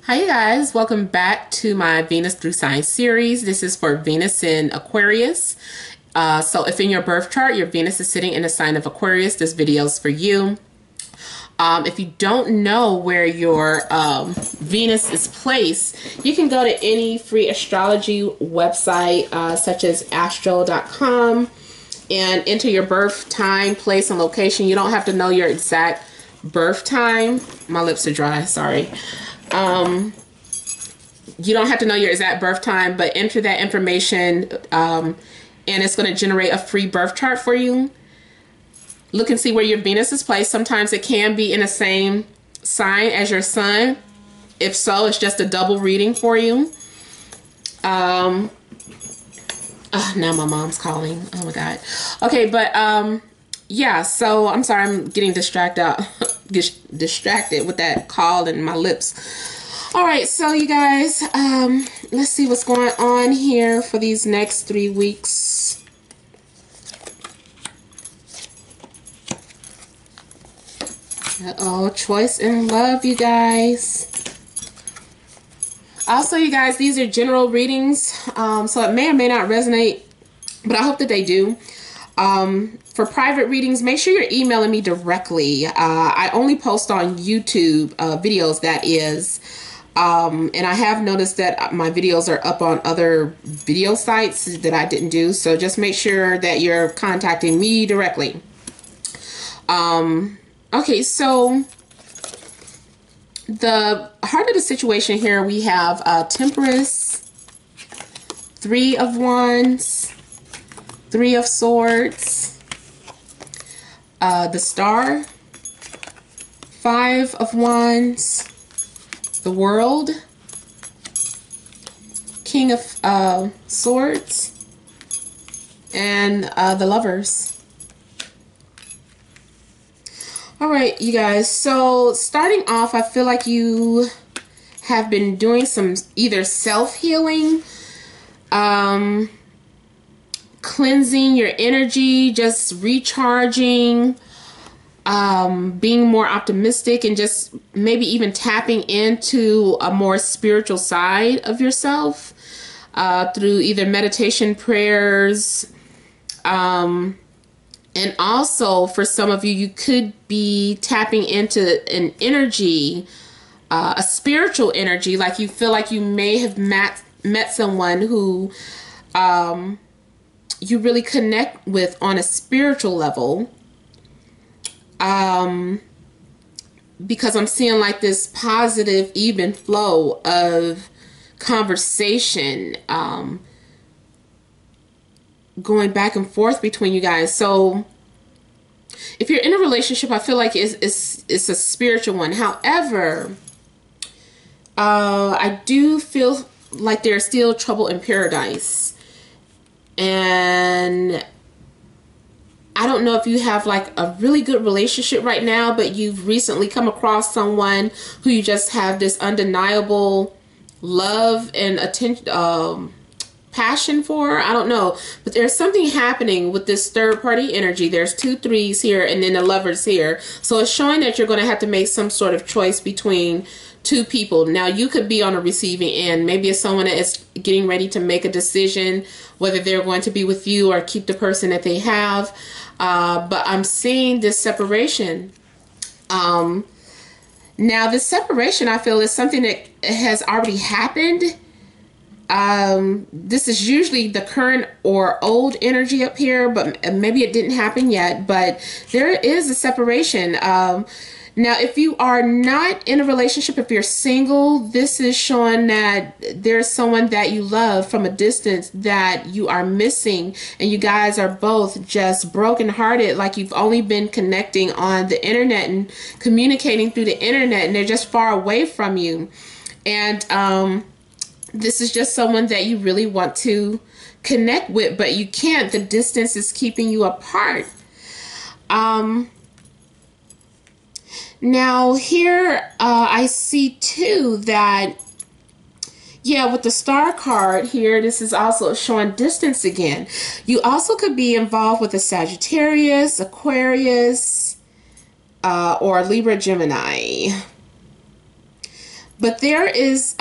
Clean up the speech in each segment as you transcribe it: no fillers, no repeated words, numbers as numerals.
Hi you guys, welcome back to my Venus through Signs series. This is for Venus in Aquarius. So if in your birth chart your Venus is sitting in the sign of Aquarius, this video is for you. If you don't know where your Venus is placed, you can go to any free astrology website such as astro.com and enter your birth time, place, and location. You don't have to know your exact birth time. My lips are dry, sorry. You don't have to know your exact birth time, but enter that information and it's going to generate a free birth chart for you. Look and see where your Venus is placed. Sometimes it can be in the same sign as your sun. If so, it's just a double reading for you. Now my mom's calling. Oh my God. Okay, but yeah, so I'm sorry, I'm getting distracted with that call and my lips. All right, so you guys, let's see what's going on here for these next 3 weeks. Uh-oh, choice and love, you guys. Also, you guys, these are general readings, so it may or may not resonate, but I hope that they do. For private readings, make sure you're emailing me directly. I only post on YouTube videos, that is. And I have noticed that my videos are up on other video sites that I didn't do. So just make sure that you're contacting me directly. Okay, so the heart of the situation here, we have Temperance, 3 of Wands, 3 of Swords, the Star, 5 of Wands, the World, King of Swords, and the Lovers. All right, you guys, so starting off, I feel like you have been doing some either self-healing, cleansing your energy, just recharging, being more optimistic, and just maybe even tapping into a more spiritual side of yourself through either meditation, prayers, and also for some of you, you could be tapping into an energy, a spiritual energy, like you feel like you may have met someone who you really connect with on a spiritual level. Because I'm seeing like this positive, even flow of conversation going back and forth between you guys. So if you're in a relationship, I feel like it's a spiritual one. However, I do feel like there's still trouble in paradise. And I don't know if you have like a really good relationship right now, but you've recently come across someone who you just have this undeniable love and attention, passion for. I don't know, but there's something happening with this third party energy. There's 2 3s here and then the Lovers here. So it's showing that you're going to have to make some sort of choice between 2 people. Now you could be on a receiving end. Maybe it's someone that is getting ready to make a decision whether they're going to be with you or keep the person that they have. But I'm seeing this separation. Now this separation, I feel, is something that has already happened. This is usually the current or old energy up here, but maybe it didn't happen yet, but there is a separation. Now, if you are not in a relationship, if you're single, this is showing that there's someone that you love from a distance that you are missing, and you guys are both just brokenhearted, like you've only been connecting on the internet and communicating through the internet, and they're just far away from you. And this is just someone that you really want to connect with, but you can't. The distance is keeping you apart. Now here, I see too that, yeah, with the Star card here, this is also showing distance again. You also could be involved with a Sagittarius, Aquarius, or Libra, Gemini. But there is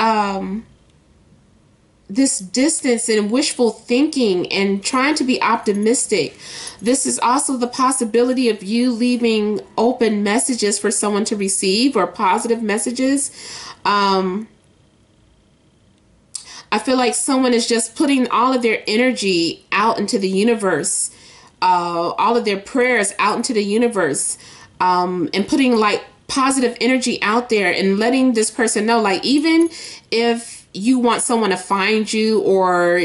this distance and wishful thinking and trying to be optimistic. This is also the possibility of you leaving open messages for someone to receive, or positive messages. I feel like someone is just putting all of their energy out into the universe, all of their prayers out into the universe, and putting like positive energy out there and letting this person know, like, even if you want someone to find you, or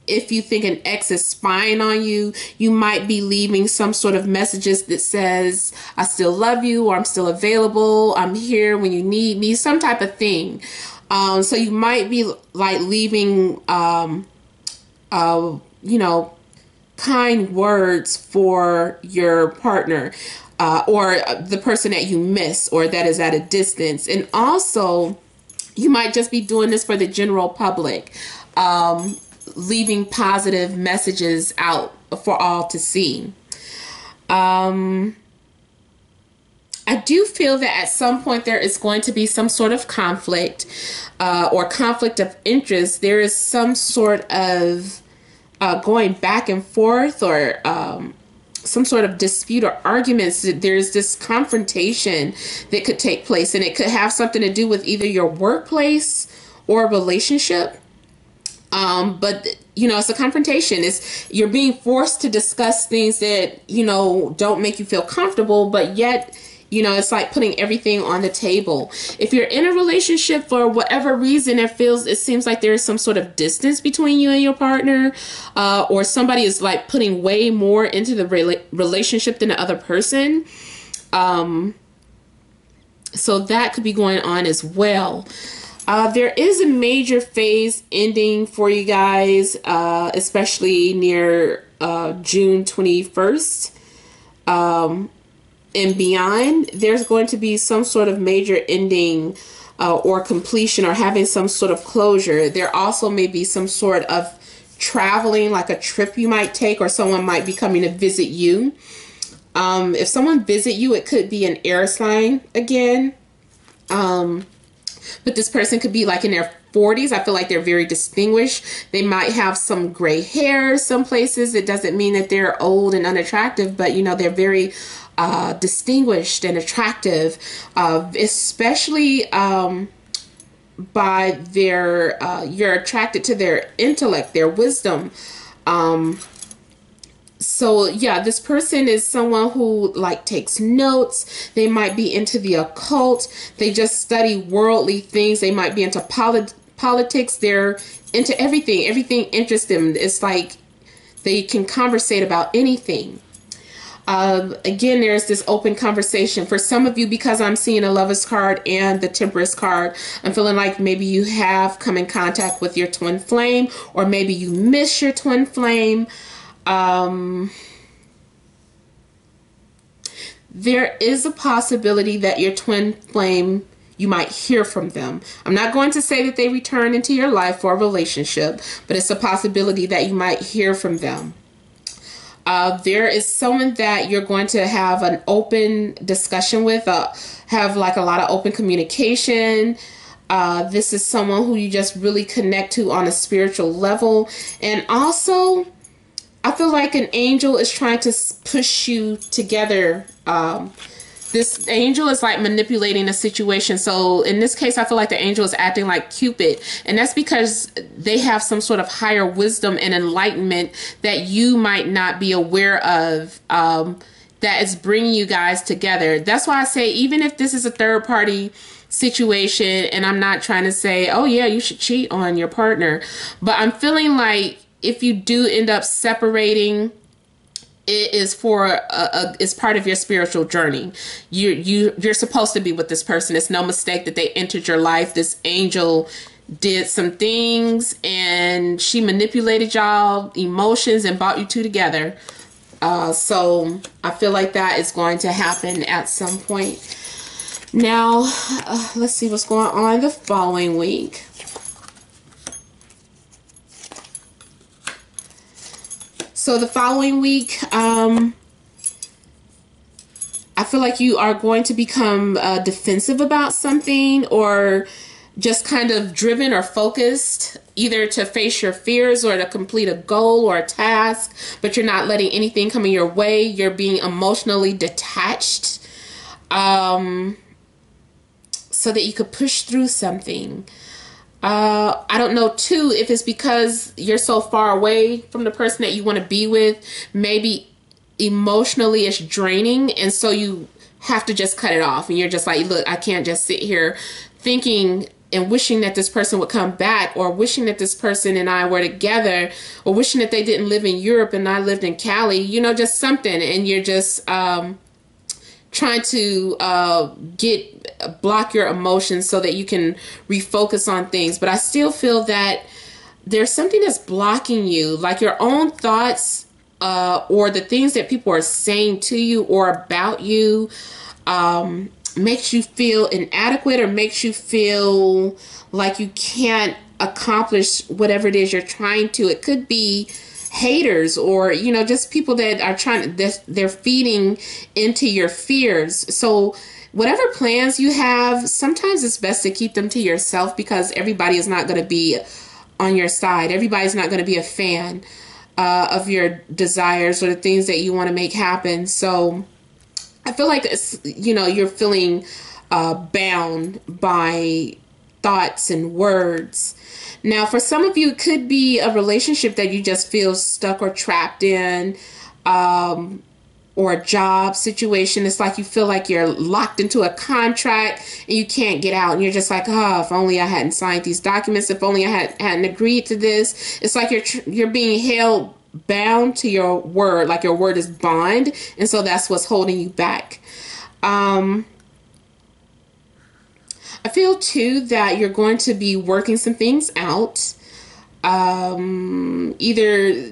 if you think an ex is spying on you, you might be leaving some sort of messages that says, I still love you, or I'm still available, I'm here when you need me, some type of thing. So you might be like leaving, kind words for your partner, or the person that you miss, or that is at a distance. And also, you might just be doing this for the general public, leaving positive messages out for all to see. I do feel that at some point there is going to be some sort of conflict, or conflict of interest. There is some sort of going back and forth, or some sort of dispute or arguments. There's this confrontation that could take place, and it could have something to do with either your workplace or a relationship. But it's a confrontation. You're being forced to discuss things that, don't make you feel comfortable, but yet, it's like putting everything on the table. If you're in a relationship, for whatever reason, it seems like there's some sort of distance between you and your partner, or somebody is like putting way more into the relationship than the other person. So that could be going on as well. There is a major phase ending for you guys, especially near June 21st. And beyond, there's going to be some sort of major ending, or completion, or having some sort of closure. There also may be some sort of traveling, like a trip you might take, or someone might be coming to visit you. If someone visit you, it could be an air sign again. But this person could be like in their 40s. I feel like they're very distinguished. They might have some gray hair some places. It doesn't mean that they're old and unattractive, but they're very distinguished and attractive, especially by their you're attracted to their intellect, their wisdom. So yeah, this person is someone who like takes notes. They might be into the occult. They just study worldly things. They might be into politics. They're into everything. Everything interests them. It's like they can conversate about anything. Again, there's this open conversation. For some of you, because I'm seeing a Lover's card and the Temperance card, I'm feeling like maybe you have come in contact with your twin flame, or maybe you miss your twin flame. There is a possibility that your twin flame, you might hear from them. I'm not going to say that they return into your life for a relationship, but it's a possibility that you might hear from them. There is someone that you're going to have an open discussion with, have like a lot of open communication. This is someone who you just really connect to on a spiritual level. And also, I feel like an angel is trying to push you together. This angel is like manipulating a situation. So in this case, I feel like the angel is acting like Cupid. And that's because they have some sort of higher wisdom and enlightenment that you might not be aware of, that is bringing you guys together. That's why I say, even if this is a third party situation, and I'm not trying to say, oh yeah, you should cheat on your partner, but I'm feeling like if you do end up separating, it is for it's part of your spiritual journey. You're supposed to be with this person. It's no mistake that they entered your life. This angel did some things, and she manipulated y'all emotions and brought you two together. So I feel like that is going to happen at some point. Now, let's see what's going on the following week. So the following week, I feel like you are going to become defensive about something, or just kind of driven or focused either to face your fears or to complete a goal or a task, but you're not letting anything come in your way. You're being emotionally detached, so that you could push through something. I don't know too if it's because you're so far away from the person that you want to be with. Maybe emotionally it's draining, and so you have to just cut it off, and you're just like, look, I can't just sit here thinking and wishing that this person would come back, or wishing that this person and I were together, or wishing that they didn't live in Europe and I lived in Cali, you know, just something. And you're just trying to block your emotions so that you can refocus on things. But I still feel that there's something that's blocking you, like your own thoughts, or the things that people are saying to you or about you, makes you feel inadequate, or makes you feel like you can't accomplish whatever it is you're trying to. It could be haters, or, you know, just people that are they're feeding into your fears. So whatever plans you have, sometimes it's best to keep them to yourself, because everybody is not going to be on your side. Everybody's not going to be a fan of your desires or the things that you want to make happen. So I feel like it's, you know, you're feeling bound by thoughts and words. Now, for some of you, it could be a relationship that you just feel stuck or trapped in, or a job situation. It's like you feel like you're locked into a contract and you can't get out. And you're just like, oh, if only I hadn't signed these documents. If only I hadn't agreed to this. It's like you're being held bound to your word, like your word is bond. And so that's what's holding you back. I feel too that you're going to be working some things out. Either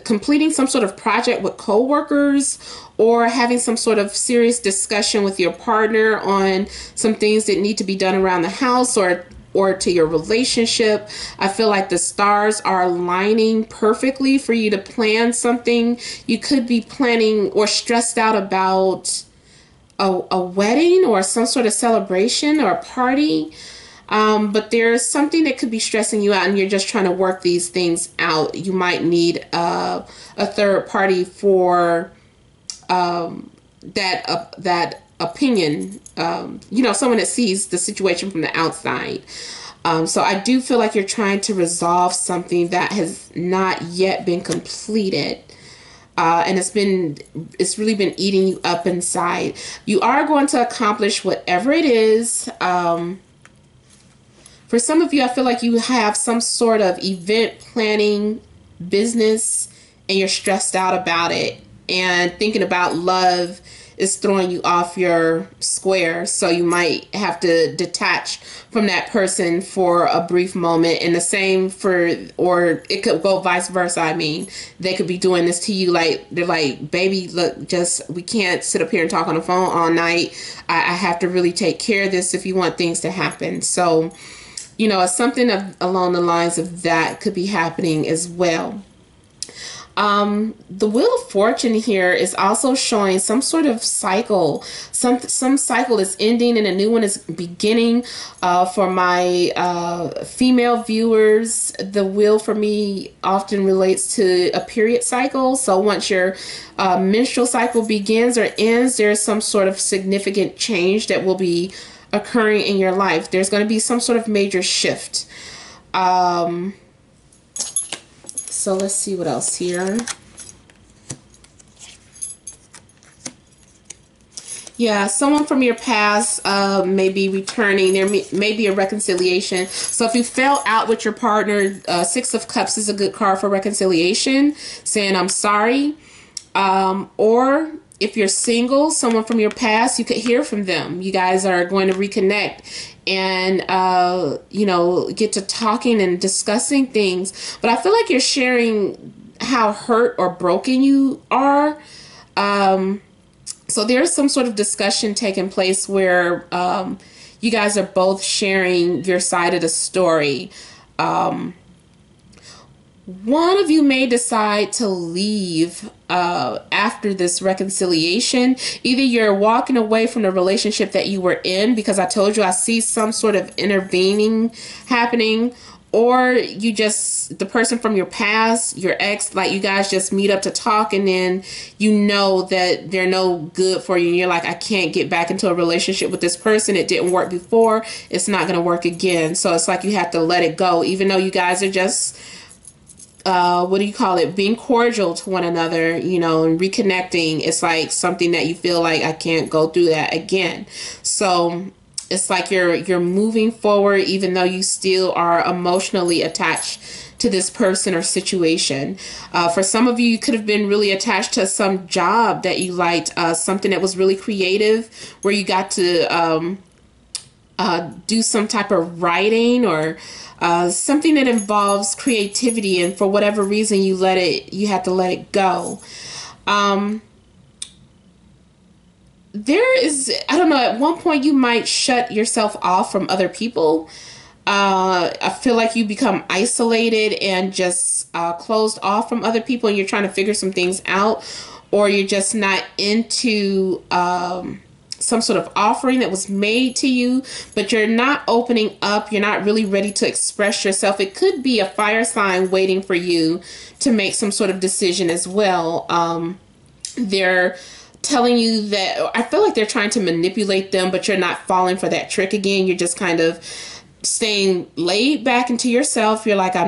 completing some sort of project with coworkers, or having some sort of serious discussion with your partner on some things that need to be done around the house, or to your relationship. I feel like the stars are aligning perfectly for you to plan something. You could be planning or stressed out about a wedding or some sort of celebration or a party. But there's something that could be stressing you out, and you're just trying to work these things out. You might need a third party for that opinion. You know, someone that sees the situation from the outside. So I do feel like you're trying to resolve something that has not yet been completed. And it's really been eating you up inside. You are going to accomplish whatever it is. For some of you, I feel like you have some sort of event planning business, and you're stressed out about it, and thinking about love is throwing you off your square. So you might have to detach from that person for a brief moment. And the same or it could go vice versa. I mean, they could be doing this to you. Like, they're like, baby, look, we can't sit up here and talk on the phone all night. I have to really take care of this if you want things to happen. So, you know, something along the lines of that could be happening as well. The Wheel of Fortune here is also showing some sort of cycle. Some cycle is ending and a new one is beginning. For my female viewers, the wheel for me often relates to a period cycle. So once your menstrual cycle begins or ends, there's some sort of significant change that will be occurring in your life. There's going to be some sort of major shift. So let's see what else here. Yeah, someone from your past may be returning. There may be a reconciliation. So if you fell out with your partner, Six of Cups is a good card for reconciliation, saying I'm sorry. Or if you're single, someone from your past, you could hear from them. You guys are going to reconnect and, you know, get to talking and discussing things. But I feel like you're sharing how hurt or broken you are. So there's some sort of discussion taking place where you guys are both sharing your side of the story. one of you may decide to leave after this reconciliation. Either you're walking away from the relationship that you were in, because I told you I see some sort of intervening happening, or you just, the person from your past, your ex, like you guys just meet up to talk, and then you know that they're no good for you, and you're like, I can't get back into a relationship with this person. It didn't work before. It's not going to work again. So it's like you have to let it go, even though you guys are just what do you call it, being cordial to one another, you know, and reconnecting. It's like something that you feel like, I can't go through that again. So it's like you're moving forward, even though you still are emotionally attached to this person or situation. For some of you, you could have been really attached to some job that you liked, something that was really creative, where you got to do some type of writing, or something that involves creativity, and for whatever reason you had to let it go. There is, I don't know, at one point you might shut yourself off from other people. I feel like you become isolated and just closed off from other people, and you're trying to figure some things out, or you're just not into some sort of offering that was made to you, but you're not opening up. You're not really ready to express yourself. It could be a fire sign waiting for you to make some sort of decision as well. They're telling you that, I feel like they're trying to manipulate them, but you're not falling for that trick again. You're just kind of staying laid back into yourself. You're like, I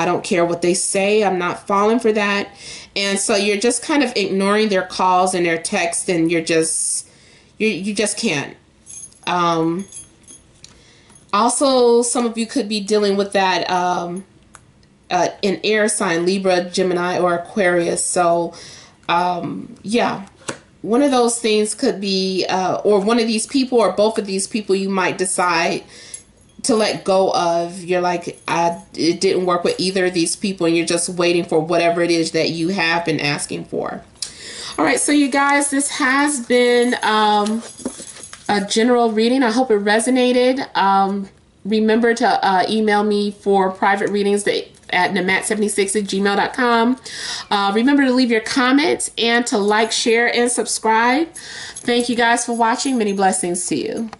don't care what they say. I'm not falling for that. And so you're just kind of ignoring their calls and their texts, and you just can't. Also, some of you could be dealing with that an air sign, Libra, Gemini, or Aquarius. So yeah, one of those things could be, or one of these people, or both of these people, you might decide to let go of. You're like, it didn't work with either of these people, and you're just waiting for whatever it is that you have been asking for. All right, so you guys, this has been a general reading. I hope it resonated. Remember to email me for private readings at namat76@gmail.com. Remember to leave your comments and to like, share, and subscribe. Thank you guys for watching. Many blessings to you.